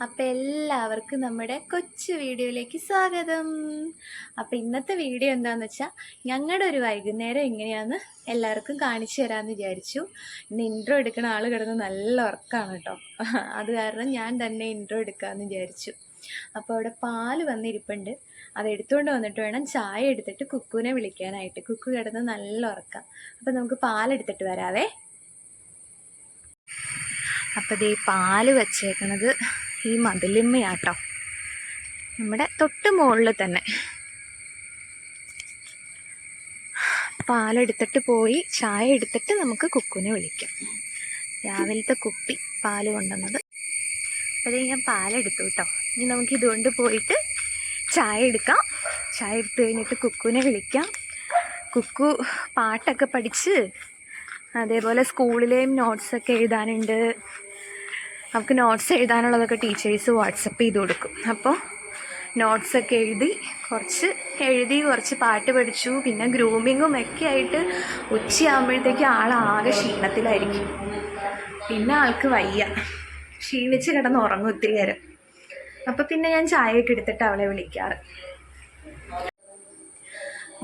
അപ്പോൾ എല്ലാവർക്കും നമ്മുടെ കൊച്ചു വീഡിയോയിലേക്ക് സ്വാഗതം. അപ്പോൾ ഇന്നത്തെ വീഡിയോ എന്താണെന്ന് വെച്ചാൽ ഞങ്ങളുടെ ഒരു വൈകുന്നേരം എങ്ങനെയാണെന്ന് എല്ലാവർക്കും കാണിച്ചു തരാമെന്ന് വിചാരിച്ചു. ഇന്ന് ഇൻട്രോ എടുക്കുന്ന ആൾ കിടന്ന് നല്ല ഉറക്കമാണ് കേട്ടോ. അത് കാരണം ഞാൻ തന്നെ ഇൻട്രോ എടുക്കാമെന്ന് വിചാരിച്ചു. അപ്പോൾ അവിടെ പാല് വന്നിരിപ്പുണ്ട്, അത് എടുത്തുകൊണ്ട് വന്നിട്ട് വേണം ചായ എടുത്തിട്ട് കുക്കുവിനെ വിളിക്കാനായിട്ട്. കുക്കു കിടന്ന് നല്ല ഉറക്കം. അപ്പോൾ നമുക്ക് പാലെടുത്തിട്ട് വരാവേ. അപ്പോൾ ദേ പാല് വച്ചേക്കണത് ഈ മതിലിമ്മയാട്ടോ, നമ്മുടെ തൊട്ട് മുകളിൽ തന്നെ. പാലെടുത്തിട്ട് പോയി ചായ എടുത്തിട്ട് നമുക്ക് കുക്കുവിനെ വിളിക്കാം. രാവിലത്തെ കുപ്പി പാല് കൊണ്ടുവന്നത്. അപ്പോൾ ഞാൻ പാലെടുത്തു കേട്ടോ. ഇനി നമുക്ക് ഇതുകൊണ്ട് പോയിട്ട് ചായ എടുക്കാം. ചായ എടുത്തു കഴിഞ്ഞിട്ട് കുക്കുവിനെ വിളിക്കാം. കുക്കു പാട്ടൊക്കെ പഠിച്ച് അതേപോലെ സ്കൂളിലെയും നോട്ട്സൊക്കെ എഴുതാനുണ്ട്. നമുക്ക് നോട്ട്സ് എഴുതാനുള്ളതൊക്കെ ടീച്ചേഴ്സ് വാട്സപ്പ് ചെയ്ത് കൊടുക്കും. അപ്പോൾ നോട്ട്സൊക്കെ കുറച്ച് പാട്ട് പഠിച്ചു. പിന്നെ ഗ്രൂമിങ്ങും ഒക്കെ ആയിട്ട് ഉച്ചയാകുമ്പോഴത്തേക്ക് ആളാകെ ക്ഷീണത്തിലായിരിക്കും. പിന്നെ ആൾക്ക് വയ്യ, ക്ഷീണിച്ച് കിടന്ന് ഉറങ്ങും ഒത്തിരി നേരം. അപ്പോൾ പിന്നെ ഞാൻ ചായയൊക്കെ എടുത്തിട്ട് അവളെ വിളിക്കാറ്.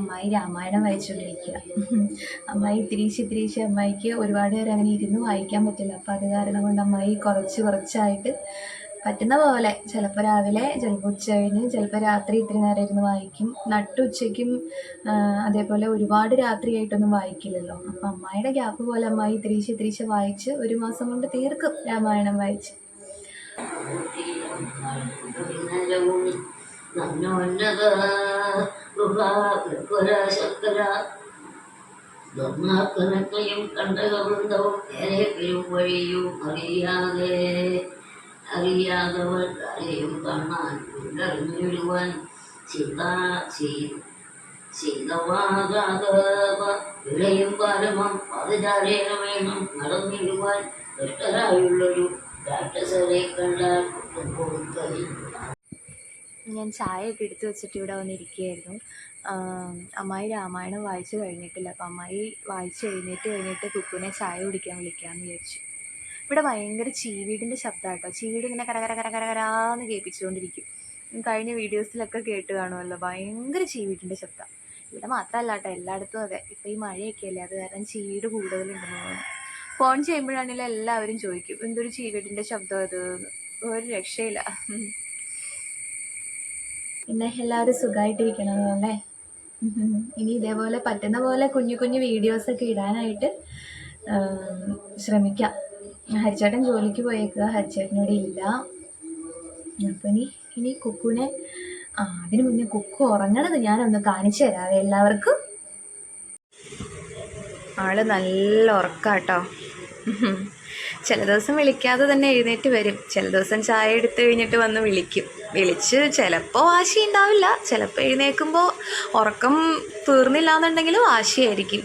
അമ്മായി രാമായണം വായിച്ചുകൊണ്ടിരിക്കുക. അമ്മായി ഇത്തിരീശ് അമ്മായിക്ക് ഒരുപാട് നേരം അങ്ങനെ ഇരുന്ന് വായിക്കാൻ പറ്റില്ല. അപ്പോൾ അത് കാരണം കൊണ്ട് അമ്മായി കുറച്ചായിട്ട് പറ്റുന്ന പോലെ ചിലപ്പോൾ രാവിലെ, ചിലപ്പോൾ ഉച്ച കഴിഞ്ഞ്, ചിലപ്പോൾ രാത്രി ഇത്തിരി നേരം ഇരുന്ന് വായിക്കും. ഉച്ചയ്ക്കും അതേപോലെ ഒരുപാട് രാത്രിയായിട്ടൊന്നും വായിക്കില്ലല്ലോ. അപ്പോൾ അമ്മായിയുടെ ഗ്യാപ്പ് പോലെ അമ്മായി ഇത്തിരീശ് വായിച്ച് 1 മാസം കൊണ്ട് തീർക്കും രാമായണം വായിച്ച്. ധർമാക്കനക്കയും കണ്ടകവൃന്ദവും ഏരെയും വഴിയും അറിയാതവർ ആരെയും കാണാൻ ഉണ്ടറിഞ്ഞിടുവാൻ വിളയും പാരമം പതിനാരേന വേണം നടന്നിടുവാൻ ദുഷ്ടരായുള്ളൊരു രാക്ഷസരെ കണ്ടാൽ കൊടുക്കൽ. ഞാൻ ചായയൊക്കെ എടുത്ത് വെച്ചിട്ട് ഇവിടെ വന്നിരിക്കുകയായിരുന്നു. അമ്മായി രാമായണം വായിച്ചു കഴിഞ്ഞിട്ടില്ല. അപ്പം അമ്മായി വായിച്ച് കഴിഞ്ഞിട്ട് കുക്കുവിനെ ചായ കുടിക്കാൻ വിളിക്കാമെന്ന് വിചാരിച്ചു. ഇവിടെ ഭയങ്കര ചീവീടിൻ്റെ ശബ്ദം കേട്ടോ. ചീവീട് ഇങ്ങനെ കരകരാന്ന് കേൾപ്പിച്ചുകൊണ്ടിരിക്കും. കഴിഞ്ഞ വീഡിയോസിലൊക്കെ കേട്ട് കാണുമല്ലോ, ഭയങ്കര ചീവീടിൻ്റെ ശബ്ദം. ഇവിടെ മാത്രമല്ല കേട്ടോ, എല്ലായിടത്തും അതെ. ഇപ്പോൾ ഈ മഴയൊക്കെ അല്ലേ, അത് കാരണം ചീവീട് കൂടുതലുണ്ടെന്ന് തോന്നുന്നു. ഫോൺ ചെയ്യുമ്പോഴാണെങ്കിലും എല്ലാവരും ചോദിക്കും എന്തൊരു ചീവീടിൻ്റെ ശബ്ദം അത്. ഒരു രക്ഷയില്ല. പിന്നെ എല്ലാവരും സുഖമായിട്ടിരിക്കണമല്ലേ. ഇനി ഇതേപോലെ പറ്റുന്ന പോലെ കുഞ്ഞു വീഡിയോസൊക്കെ ഇടാനായിട്ട് ശ്രമിക്കാം. ഹരിച്ചേട്ടൻ ജോലിക്ക് പോയേക്കുക, ഹരിച്ചേട്ടനിവിടെ ഇല്ല. അപ്പം ഇനി കുക്കുവിനെ അതിന് മുന്നേ കുക്കു ഉറങ്ങണത് ഞാനൊന്ന് കാണിച്ചു തരാവേ എല്ലാവർക്കും. ആള് നല്ല ഉറക്കാട്ടോ. ചില ദിവസം വിളിക്കാതെ തന്നെ എഴുന്നേറ്റ് വരും. ചില ദിവസം ചായ എടുത്ത് കഴിഞ്ഞിട്ട് വന്ന് വിളിച്ച് ചിലപ്പോൾ വാശി ഉണ്ടാവില്ല. ചിലപ്പോൾ എഴുന്നേൽക്കുമ്പോൾ ഉറക്കം തീർന്നില്ല എന്നുണ്ടെങ്കിൽ വാശിയായിരിക്കും.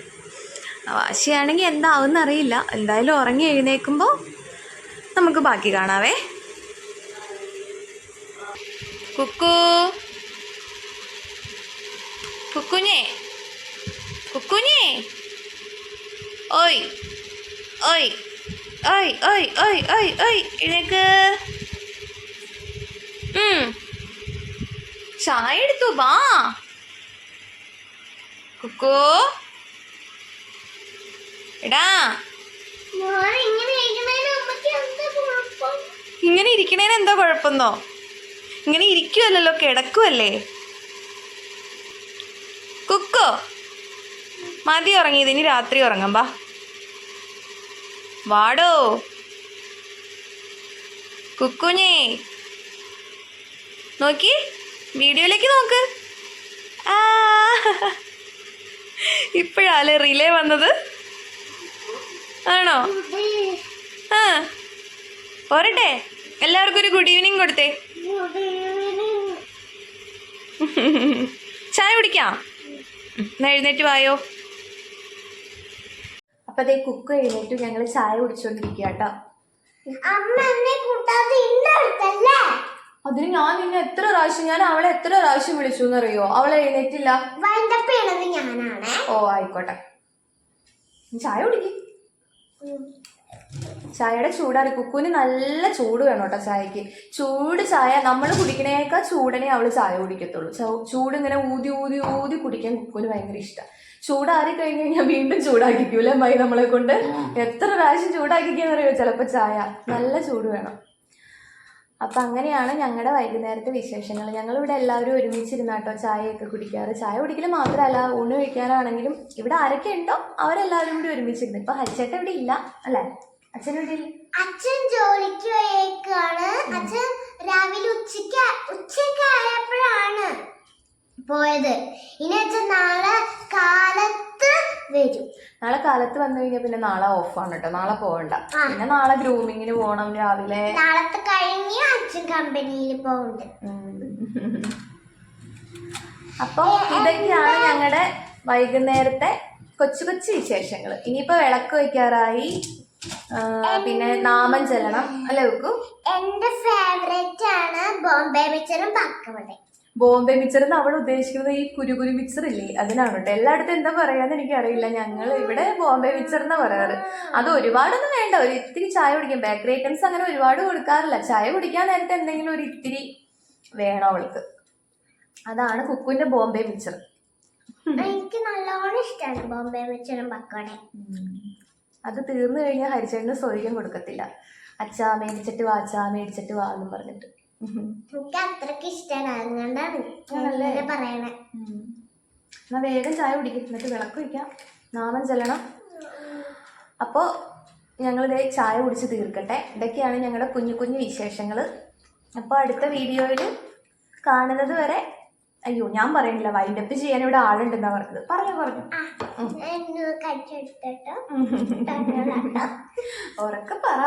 വാശിയാണെങ്കിൽ എന്താവും അറിയില്ല. എന്തായാലും ഉറങ്ങി എഴുന്നേൽക്കുമ്പോൾ നമുക്ക് ബാക്കി കാണാവേ. കുക്കുഞ്ഞേ ഓയ് ഓയ് ഓയ് ഓയ് ഓയ് ഓയ് ഓയ് എഴുന്നേക്ക്. ചായ എടുത്തു വാ കുക്കു. എടാ, ഇങ്ങനെ ഇരിക്കണേന് എന്താ കുഴപ്പമെന്നോ? ഇങ്ങനെ ഇരിക്കുവല്ലോ, കിടക്കുവല്ലേ. കുക്കു മതി ഉറങ്ങിയത്, ഇനി രാത്രി ഉറങ്ങാം. വാടോ കുക്കുഞ്ഞേ, നോക്കി വീഡിയോയിലേക്ക് നോക്ക്. ഇപ്പോഴാല്ലേ റിലേ വന്നത്? ആണോ? പോരട്ടെ, എല്ലാവർക്കും ഒരു ഗുഡ് ഈവനിങ് കൊടുത്തേ. ചായ കുടിക്കാം. എന്നാ എഴുന്നേറ്റ് വായോ. അപ്പൊ അതേ കുക്കു എഴുന്നേറ്റു. ഞങ്ങൾ ചായ കുടിച്ചോണ്ടിരിക്കുക കേട്ടോ. അതിന് ഞാൻ നിന്നെ അവളെ എത്ര പ്രാവശ്യം വിളിച്ചു എന്നറിയോ? അവളെ എഴുന്നേറ്റില്ല. ഓ ആയിക്കോട്ടെ, ചായ കുടിക്കും. ചായയുടെ ചൂടാറി. കുക്കുവിന് നല്ല ചൂട് വേണം കേട്ടോ ചായക്ക്. ചൂട് ചായ നമ്മൾ കുടിക്കണേക്കാൾ ചൂടനെ അവള് ചായ കുടിക്കത്തുള്ളൂ. ചൂട് ഇങ്ങനെ ഊതി ഊതി ഊതി കുടിക്കാൻ കുക്കുവിന് ഭയങ്കര ഇഷ്ടം. ചൂടാറി കഴിഞ്ഞ് കഴിഞ്ഞാൽ വീണ്ടും ചൂടാക്കിക്കൂല അമ്മായി നമ്മളെ കൊണ്ട്. എത്ര പ്രാവശ്യം ചൂടാക്കിക്കാന്നറിയോ ചിലപ്പോൾ ചായ. നല്ല ചൂട് വേണം. അപ്പം അങ്ങനെയാണ് ഞങ്ങളുടെ വൈകുന്നേരത്തെ വിശേഷങ്ങൾ. ഞങ്ങളിവിടെ എല്ലാവരും ഒരുമിച്ചിരുന്നാട്ടോ ചായയൊക്കെ കുടിക്കാറ്. ചായ കുടിക്കൽ മാത്രമല്ല, ഊണ് കഴിക്കാനാണെങ്കിലും ഇവിടെ ആരൊക്കെ ഉണ്ടോ അവരെല്ലാവരും കൂടി ഒരുമിച്ചിരുന്നു. ഇപ്പൊ ഹരിച്ചേട്ടൻ ഇവിടെ ഇല്ല അല്ലേ? അച്ഛൻ ഇവിടെ ഇല്ല. അച്ഛൻ ജോലിക്ക് പോയേക്കാണ്. അച്ഛൻ രാവിലെ ഉച്ചയ്ക്ക് ആയപ്പോഴാണ് പോയത്. ഇനി അച്ഛൻ നാളെ കാലത്ത് വരും. നാളെ കാലത്ത് വന്നു കഴിഞ്ഞാൽ പിന്നെ നാളെ ഓഫാണ് കേട്ടോ. നാളെ പോകണ്ട. പിന്നെ നാളെ ഗ്രൂമിങ്ങിന് പോകണം രാവിലെ. നാളത്തെ കഴിഞ്ഞ് അച്ഛൻ കമ്പനിയിൽ പോകുന്നുണ്ട്. അപ്പോൾ ഇതൊക്കെയാണ് ഞങ്ങളുടെ വൈകുന്നേരത്തെ കൊച്ചു കൊച്ചു വിശേഷങ്ങൾ. ഇനിയിപ്പോ വിളക്ക് വയ്ക്കാറായി. പിന്നെ നാമം ചെല്ലണം അല്ലേ വെക്കൂ? എന്റെ ഫേവറേറ്റ് ആണ് ബോംബെ മിച്ചറും പക്കവടയും. ബോംബെ മിച്ചർ എന്ന് അവിടെ ഉദ്ദേശിക്കുന്നത് ഈ കുരുകുരു മിച്ചർ ഇല്ലേ, അതിനാണ് കേട്ടോ. എല്ലായിടത്തും എന്താ പറയാന്ന് എനിക്കറിയില്ല. ഞങ്ങൾ ഇവിടെ ബോംബെ മിച്ചർ എന്നാ പറയാറ്. അത് ഒരുപാടൊന്നും വേണ്ട, ഒരു ഇത്തിരി ചായ കുടിക്കാം. ബേക്കറി ഐറ്റംസ് അങ്ങനെ ഒരുപാട് കൊടുക്കാറില്ല. ചായ കുടിക്കാൻ നേരത്തെ എന്തെങ്കിലും ഒരു ഇത്തിരി വേണം അവൾക്ക്. അതാണ് കുക്കുവിന്റെ ബോംബെ മിച്ചർ. എനിക്ക് നല്ലോണം ഇഷ്ടമാണ് ബോംബെ മിച്ചറും പക്കവടയും. അത് തീർന്നു കഴിഞ്ഞാൽ ഹരിച്ചേട്ടന് സ്വൈര്യം കൊടുക്കത്തില്ല. അച്ഛാ മേടിച്ചിട്ട് വാ, അച്ഛാ മേടിച്ചിട്ട് വാ എന്നും പറഞ്ഞിട്ട്. എനിക്ക് അത്രക്ക് ഇഷ്ടമാണ്. അതുകൊണ്ടാണ് പറയണേ. എന്നാ വേഗം ചായ കുടിക്കും, എന്നിട്ട് വിളക്ക് വയ്ക്കാം, നാമം ചെല്ലണം. അപ്പോൾ ഞങ്ങളിത് ചായ കുടിച്ച് തീർക്കട്ടെ. ഇതൊക്കെയാണ് ഞങ്ങളുടെ കുഞ്ഞു കുഞ്ഞു വിശേഷങ്ങൾ. അപ്പോൾ അടുത്ത വീഡിയോയിൽ കാണുന്നത് വരെ. അയ്യോ ഞാൻ പറയണില്ല, വൈൻഡപ്പ് ചെയ്യാൻ ഇവിടെ ആളുണ്ടെന്നാ പറഞ്ഞത്. പറഞ്ഞു ഉറക്കെ പറ.